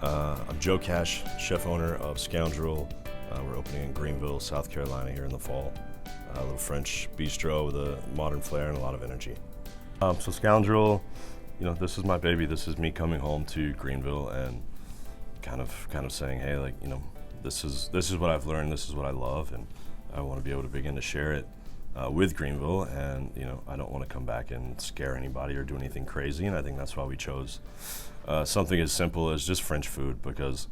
I'm Joe Cash, chef owner of Scoundrel. We're opening in Greenville, South Carolina here in the fall. A little French bistro with a modern flair and a lot of energy. So Scoundrel, this is my baby. This is me coming home to Greenville and kind of saying, hey, this is what I've learned. This is what I love, and I want to be able to begin to share it with Greenville. And I don't want to come back and scare anybody or do anything crazy. And I think that's why we chose something as simple as just French food, because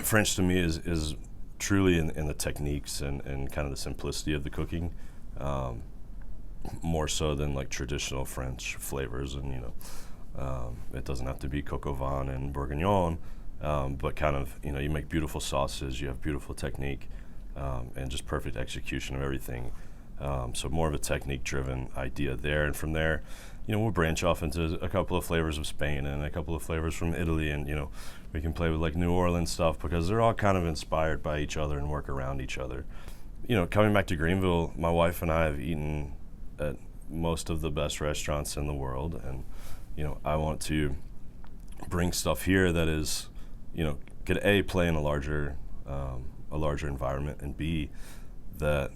French to me is truly in the techniques and kind of the simplicity of the cooking, more so than like traditional French flavors. And it doesn't have to be coq au vin and bourguignon, but kind of you make beautiful sauces, you have beautiful technique, and just perfect execution of everything. So more of a technique-driven idea there, and from there, we'll branch off into a couple of flavors of Spain and a couple of flavors from Italy, and we can play with like New Orleans stuff because they're all kind of inspired by each other and work around each other. Coming back to Greenville, my wife and I have eaten at most of the best restaurants in the world, and I want to bring stuff here that is, could A, play in a larger environment, and B, that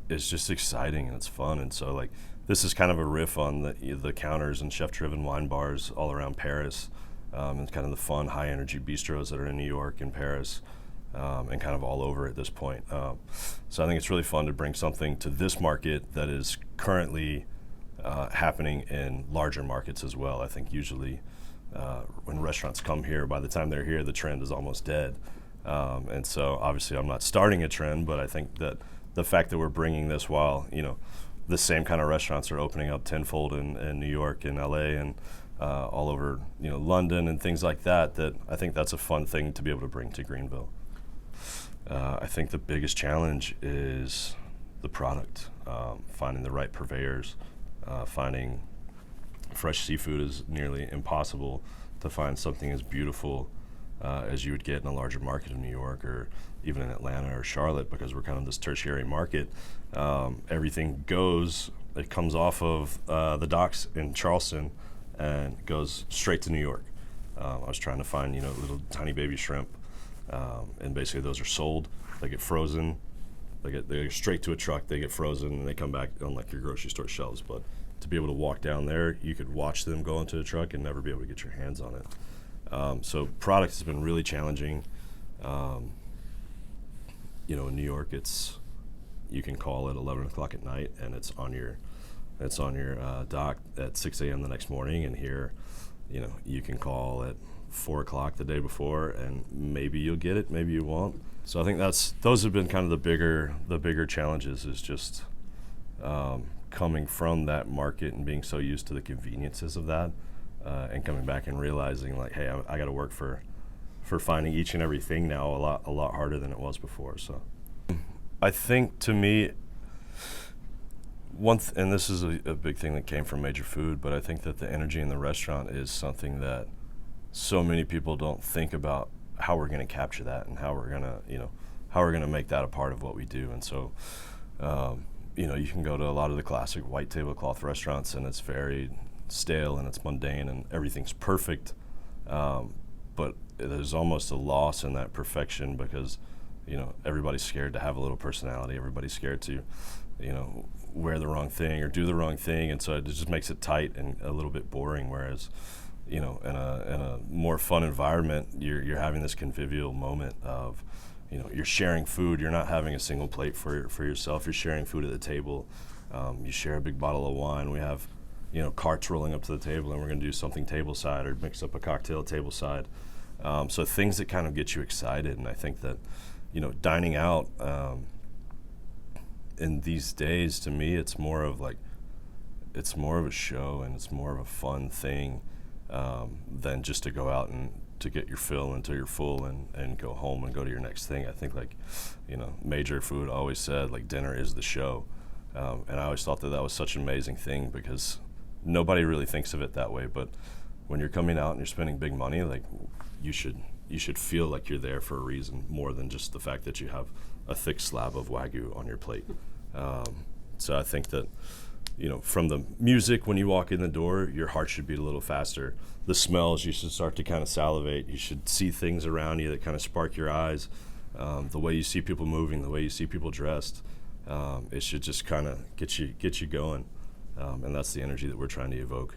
is just exciting and it's fun. And so this is kind of a riff on the counters and chef-driven wine bars all around Paris, and kind of the fun, high-energy bistros that are in New York and Paris, and kind of all over at this point. So I think it's really fun to bring something to this market that is currently happening in larger markets as well. I think usually when restaurants come here, by the time they're here, the trend is almost dead. And so obviously I'm not starting a trend, but I think that the fact that we're bringing this while, the same kind of restaurants are opening up tenfold in New York and LA and all over, London and things like that, that I think that's a fun thing to be able to bring to Greenville. I think the biggest challenge is the product, finding the right purveyors. Finding fresh seafood is nearly impossible to find something as beautiful as you would get in a larger market in New York or even in Atlanta or Charlotte, because we're kind of this tertiary market. Everything it comes off of the docks in Charleston and goes straight to New York. I was trying to find, little tiny baby shrimp, and basically those are sold. They get frozen. They go straight to a truck, they get frozen, and they come back on like your grocery store shelves. But to be able to walk down there, you could watch them go into a truck and never be able to get your hands on it. So product has been really challenging. In New York, you can call at 11 o'clock at night and it's on your dock at 6 a.m. the next morning. And here, you can call at 4 o'clock the day before and maybe you'll get it, maybe you won't. So I think those have been kind of the bigger challenges, is just coming from that market and being so used to the conveniences of that, and coming back and realizing hey, I got to work for finding each and everything now a lot harder than it was before. So I think to me, and this is a big thing that came from Major Food, but I think that the energy in the restaurant is something that so many people don't think about, how we're going to capture that and how we're going to make that a part of what we do. And so you can go to a lot of the classic white tablecloth restaurants and it's very stale and it's mundane and everything's perfect, but there's almost a loss in that perfection because everybody's scared to have a little personality. Everybody's scared to wear the wrong thing or do the wrong thing, and so it just makes it tight and a little bit boring. Whereas in a more fun environment, you're having this convivial moment of you're sharing food. You're not having a single plate for yourself. You're sharing food at the table. You share a big bottle of wine. We have carts rolling up to the table, and we're going to do something tableside or mix up a cocktail tableside. So things that kind of get you excited. And I think that dining out in these days, to me, it's more of a show and it's more of a fun thing than just to go out and to get your fill until you're full and go home and go to your next thing. I think Major Food always said dinner is the show, and I always thought that was such an amazing thing because nobody really thinks of it that way. But when you're coming out and you're spending big money, you should feel like you're there for a reason, more than just the fact that you have a thick slab of Wagyu on your plate. So I think that from the music when you walk in the door, your heart should beat a little faster. The smells, you should start to kind of salivate. You should see things around you that kind of spark your eyes. The way you see people moving, the way you see people dressed, it should just kind of get you going. And that's the energy that we're trying to evoke.